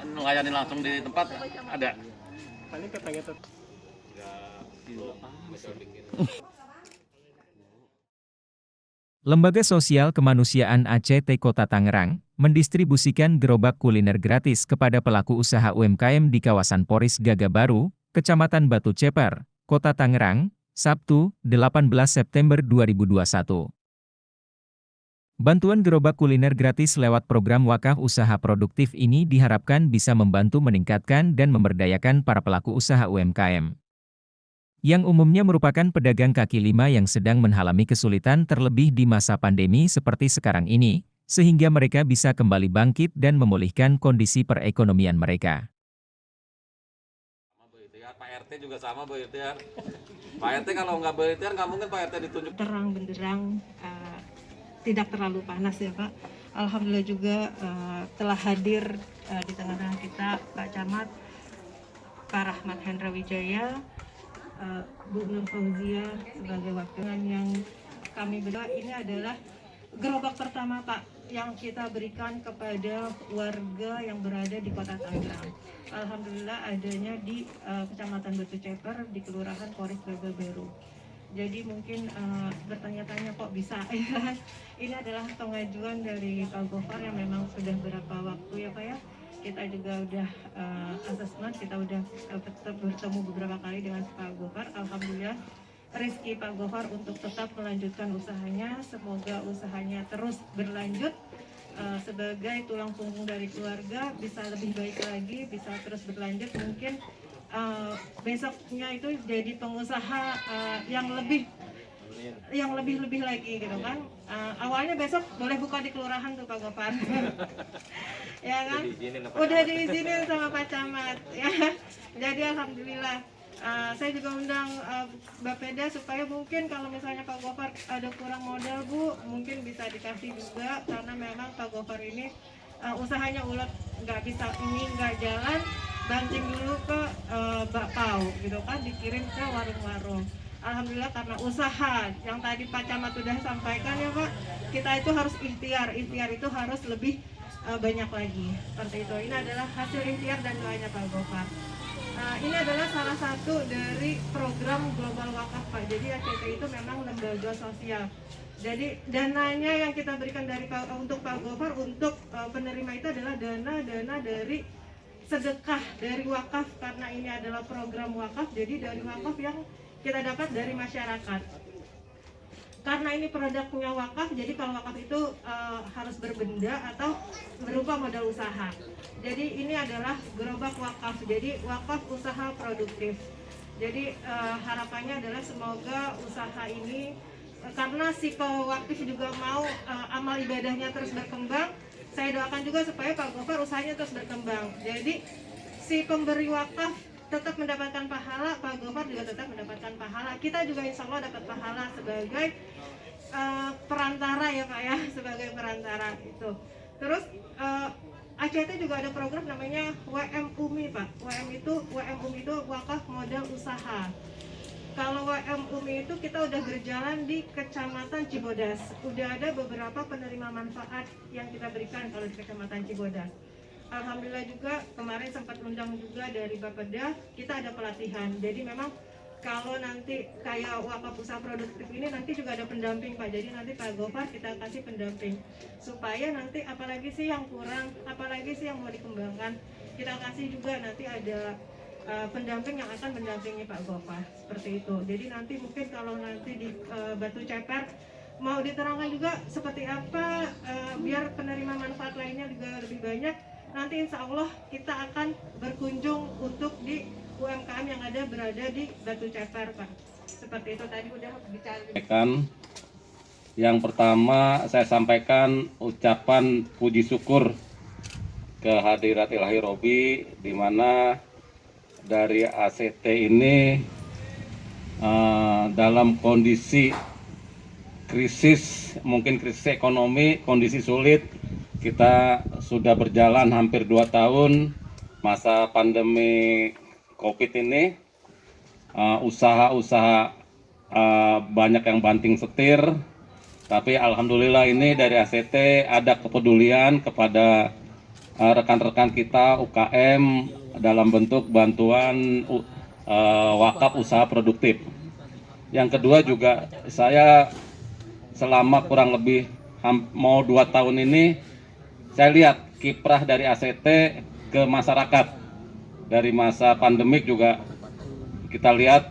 Melayani langsung di tempat ada. Lembaga Sosial Kemanusiaan ACT Kota Tangerang mendistribusikan gerobak kuliner gratis kepada pelaku usaha UMKM di kawasan Poris Gaga Baru, Kecamatan Batu Ceper, Kota Tangerang, Sabtu, 18 September 2021. Bantuan gerobak kuliner gratis lewat program wakaf usaha produktif ini diharapkan bisa membantu meningkatkan dan memberdayakan para pelaku usaha UMKM. Yang umumnya merupakan pedagang kaki lima yang sedang mengalami kesulitan terlebih di masa pandemi seperti sekarang ini, sehingga mereka bisa kembali bangkit dan memulihkan kondisi perekonomian mereka. Pak RT juga sama Bu Irtiar. Pak RT kalau nggak Bu Irtiar nggak mungkin Pak RT ditunjuk. Terang benderang, tidak terlalu panas ya Pak. Alhamdulillah juga telah hadir di tengah-tengah kita Pak Camat, Pak Rahmat Hendra Wijaya, Bu Nur Fauzia sebagai wakil yang kami berdua. Ini adalah gerobak pertama Pak yang kita berikan kepada warga yang berada di Kota Tangerang. Alhamdulillah adanya di Kecamatan Batu Ceper di Kelurahan Poris Gaga Baru. Jadi mungkin bertanya-tanya kok bisa ya. Ini adalah pengajuan dari Pak Gofar yang memang sudah berapa waktu ya Pak ya. Kita juga udah asesmen, kita udah bertemu beberapa kali dengan Pak Gofar. Alhamdulillah rezeki Pak Gofar untuk tetap melanjutkan usahanya. Semoga usahanya terus berlanjut sebagai tulang punggung dari keluarga, bisa lebih baik lagi, bisa terus berlanjut. Mungkin besoknya itu jadi pengusaha yang lebih lagi gitu kan. Awalnya besok boleh buka di kelurahan tuh Pak Gofar. Ya kan? Udah diizinin sama Pak Camat ya. Jadi alhamdulillah saya juga undang Bapeda supaya mungkin kalau misalnya Pak Gofar ada kurang modal Bu, mungkin bisa dikasih juga, karena memang Pak Gofar ini usahanya ulet, nggak bisa ini nggak jalan, banting dulu ke bakpao gitu kan, dikirim ke warung-warung. Alhamdulillah karena usaha yang tadi Pak Camat sudah sampaikan ya Pak, kita itu harus ikhtiar itu harus lebih banyak lagi seperti itu. Ini adalah hasil ikhtiar dan doanya Pak Gofar. Ini adalah salah satu dari program Global Wakaf Pak. Jadi ACT itu memang lembaga sosial. Jadi dananya yang kita berikan untuk Pak Gofar untuk penerima itu adalah dana dari sedekah dari wakaf, karena ini adalah program wakaf. Jadi dari wakaf yang kita dapat dari masyarakat. Karena ini produknya wakaf, jadi kalau wakaf itu harus berbenda atau berupa modal usaha. Jadi ini adalah gerobak wakaf, jadi wakaf usaha produktif. Jadi harapannya adalah semoga usaha ini, karena si pewakif juga mau amal ibadahnya terus berkembang, saya doakan juga supaya Pak Gofar usahanya terus berkembang. Jadi si pemberi wakaf tetap mendapatkan pahala, Pak Gofar juga tetap mendapatkan pahala. Kita juga insya Allah dapat pahala sebagai perantara ya Pak ya, sebagai perantara itu. Terus ACT juga ada program namanya WM UMI Pak. WM UMI itu wakaf modal usaha. Kalau WM UMI itu kita udah berjalan di Kecamatan Cibodas. Udah ada beberapa penerima manfaat yang kita berikan kalau di Kecamatan Cibodas. Alhamdulillah juga kemarin sempat undang juga dari Bapeda, kita ada pelatihan. Jadi memang kalau nanti kayak wakaf usaha produktif ini nanti juga ada pendamping Pak. Jadi nanti Pak Gofar kita kasih pendamping supaya nanti apalagi sih yang kurang, apalagi sih yang mau dikembangkan, kita kasih juga nanti ada pendamping yang akan mendampingi Pak Gofar seperti itu. Jadi nanti mungkin kalau nanti di Batu Ceper mau diterangkan juga seperti apa biar penerima manfaat lainnya juga lebih banyak. Nanti insya Allah kita akan berkunjung untuk di UMKM yang berada di Batu Ceper Pak. Seperti itu tadi udah bicara. Yang pertama saya sampaikan ucapan puji syukur ke hadirat Ilahi Robi, di mana dari ACT ini dalam kondisi krisis, mungkin krisis ekonomi, kondisi sulit, kita sudah berjalan hampir 2 tahun masa pandemi COVID ini, usaha-usaha banyak yang banting setir, tapi alhamdulillah ini dari ACT ada kepedulian kepada rekan-rekan kita UKM dalam bentuk bantuan wakaf usaha produktif. Yang kedua juga saya selama kurang lebih mau 2 tahun ini saya lihat kiprah dari ACT ke masyarakat. Dari masa pandemik juga kita lihat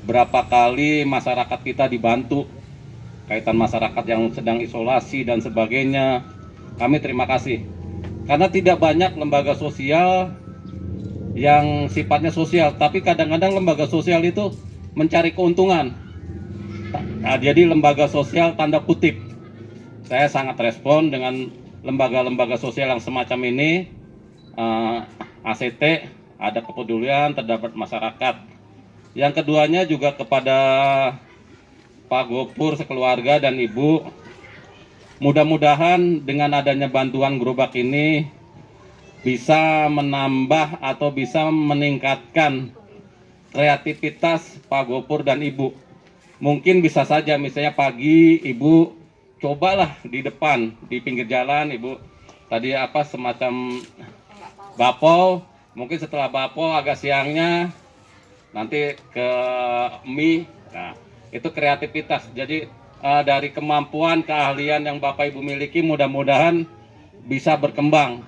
berapa kali masyarakat kita dibantu, kaitan masyarakat yang sedang isolasi dan sebagainya. Kami terima kasih karena tidak banyak lembaga sosial yang sifatnya sosial, tapi kadang-kadang lembaga sosial itu mencari keuntungan. Nah, jadi lembaga sosial tanda kutip. Saya sangat respon dengan lembaga-lembaga sosial yang semacam ini. ACT ada kepedulian terhadap masyarakat. Yang keduanya juga kepada Pak Gopur sekeluarga dan Ibu. Mudah-mudahan dengan adanya bantuan gerobak ini bisa menambah atau bisa meningkatkan kreativitas Pak Gopur dan Ibu. Mungkin bisa saja misalnya pagi Ibu cobalah di depan, di pinggir jalan Ibu tadi semacam bapau, mungkin setelah bapau agak siangnya nanti ke mie. Nah, itu kreativitas. Jadi dari kemampuan keahlian yang Bapak Ibu miliki mudah-mudahan bisa berkembang.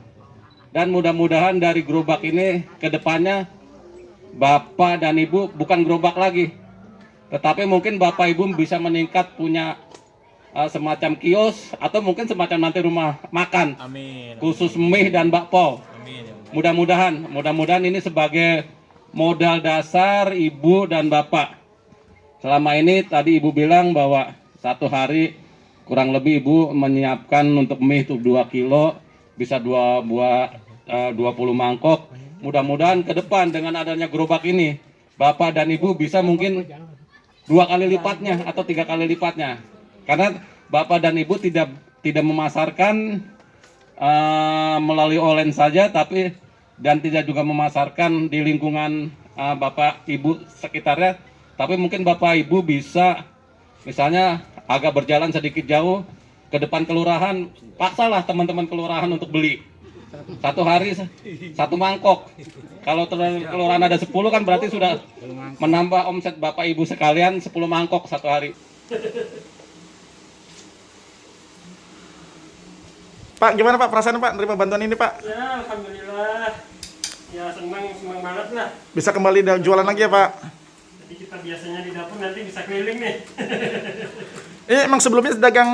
Dan mudah-mudahan dari gerobak ini ke depannya Bapak dan Ibu bukan gerobak lagi, tetapi mungkin Bapak Ibu bisa meningkat punya semacam kios atau mungkin semacam nanti rumah makan. Amin. Khusus mie dan bakpao. Amin. Mudah-mudahan ini sebagai modal dasar Ibu dan Bapak. Selama ini tadi Ibu bilang bahwa satu hari kurang lebih Ibu menyiapkan untuk mie itu 2 kilo, bisa 20 mangkok. Mudah-mudahan ke depan dengan adanya gerobak ini Bapak dan Ibu bisa mungkin 2 kali lipatnya atau 3 kali lipatnya. Karena Bapak dan Ibu tidak memasarkan melalui online saja, dan tidak juga memasarkan di lingkungan Bapak Ibu sekitarnya, tapi mungkin Bapak Ibu bisa misalnya agak berjalan sedikit jauh ke depan kelurahan, paksalah teman-teman kelurahan untuk beli satu hari 1 mangkok. Kalau kelurahan ada 10 kan berarti sudah menambah omset Bapak Ibu sekalian 10 mangkok satu hari. Pak, gimana Pak perasaan Pak menerima bantuan ini Pak? Ya, alhamdulillah. Ya senang banget lah. Bisa kembali jualan lagi ya Pak? Jadi kita biasanya di dapur nanti bisa keliling nih. Ini emang sebelumnya dagang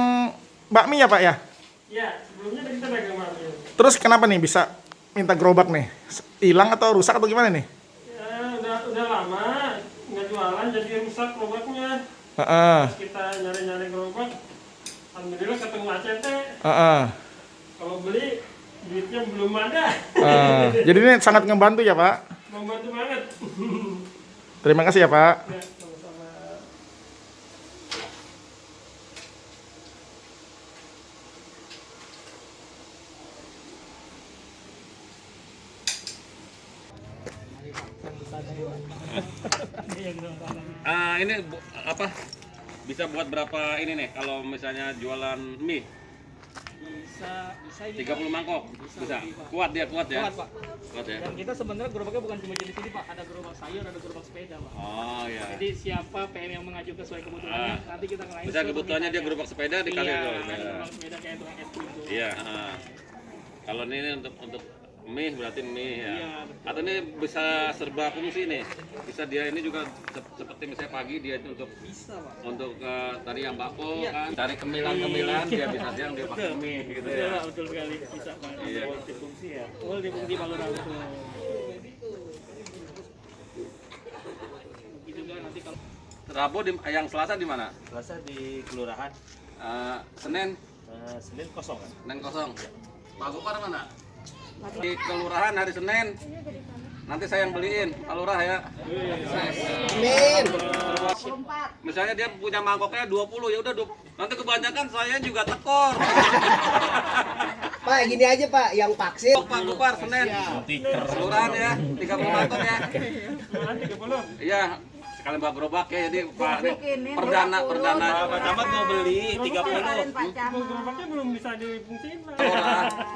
bakmi ya Pak ya? Ya, sebelumnya kita dagang bakmi. Terus kenapa nih bisa minta gerobak nih? Hilang atau rusak atau gimana nih? Ya, udah lama nggak jualan jadi rusak gerobaknya. Terus kita nyari-nyari gerobak, alhamdulillah ketemu ACT. Kalau beli duitnya belum ada. Jadi ini sangat ngebantu ya Pak? Membantu banget. Terima kasih ya Pak. Ya, sama-sama. Ini bisa buat berapa ini nih kalau misalnya jualan mie? Bisa 30 mangkok bisa. Kuat ya? Kuat, Pak. Kuat ya. Dan kita sebenarnya gerobaknya bukan cuma jenis ini, Pak. Ada gerobak sayur, ada gerobak sepeda, Pak. Oh ya. Jadi siapa PM yang mengajukan sesuai kebutuhannya, nanti kita ngelain. Bisa kebutuhannya dia gerobak sepeda dikali Iya, itu. ada gerobak sepeda kayak tukang es krim tuh. Iya. Kalau ini untuk mie berarti mie ya. Iya, betul. Atau ini bisa serba fungsi nih. Bisa dia ini juga seperti misalnya pagi dia untuk Bisa, Pak. untuk tadi yang bakpo Iya. kan cari kemilan dia bisa siang dia pakai mie gitu Betul, ya. Pak. Betul sekali. Bisa, Pak. Iya. Multifungsi ya. Multifungsi Pak Lurah. Betul. Begitu juga nanti kalau Rabu yang Selasa di mana? Selasa di kelurahan, Senin Senin kosong kan? Senin kosong. Pak Gopar mana? Di kelurahan hari Senin. Nanti saya yang beliin, Pak Lurah ya. Amin. Misalnya dia punya mangkoknya 20, ya udah nanti kebanyakan saya juga tekor. Pak, gini aja Pak, yang vaksin. Pak Gopar Senin. Kelurahan ya, 30 mangkok ya. Kelurahan 30. Iya, sekalian bawa gerobak ya, jadi Pak perdana Pak Camat mau beli 30. Gerobaknya belum bisa difungsiin Pak.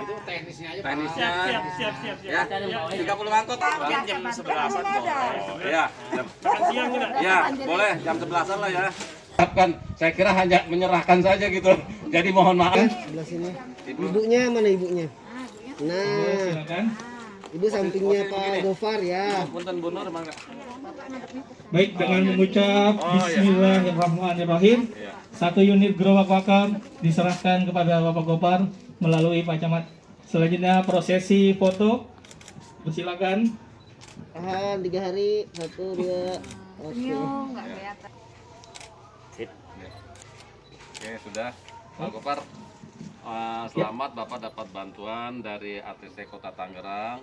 itu teknisnya aja Siap. ya 30 mangkok Paling jam 11-an ya Makan siang nih, Pak. ya boleh jam 11-an lah ya. Saya kira hanya menyerahkan saja gitu, jadi mohon maaf. Sebelah sini. Ibunya mana ibunya? Nah, ibu sampingnya Pak Gofar ya. Punten Bu Nur mangga. Baik, dengan mengucap Bismillahirrahmanirrahim, satu unit gerobak wakaf diserahkan kepada Bapak Gopar melalui Pak Camat. Selanjutnya prosesi foto, persilakan. Tahan 3 hari, 1, 2, oke. Oke sudah Pak Gopar, selamat Bapak dapat bantuan dari ATC Kota Tangerang.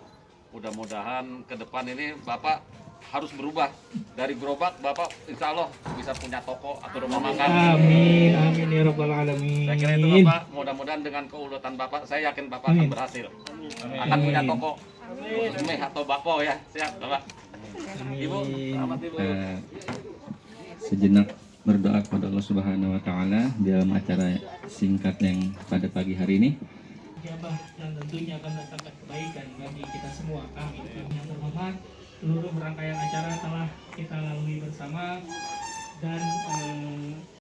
Mudah-mudahan ke depan ini Bapak harus berubah dari gerobak, Bapak insya Allah bisa punya toko atau rumah makan. Amin, amin ya rabbal alamin. Saya kira itu Bapak, mudah-mudahan dengan keulutan Bapak, saya yakin Bapak akan berhasil. Akan punya toko khusus mie atau bakpo ya, siap Bapak. Ibu, selamat Ibu. Sejenak berdoa kepada Allah Subhanahu wa taala dalam acara singkat yang pada pagi hari ini. Ijabah dan tentunya akan mendatangkan kebaikan bagi kita semua. Amin. Yang terhormat, seluruh rangkaian acara telah kita lalui bersama dan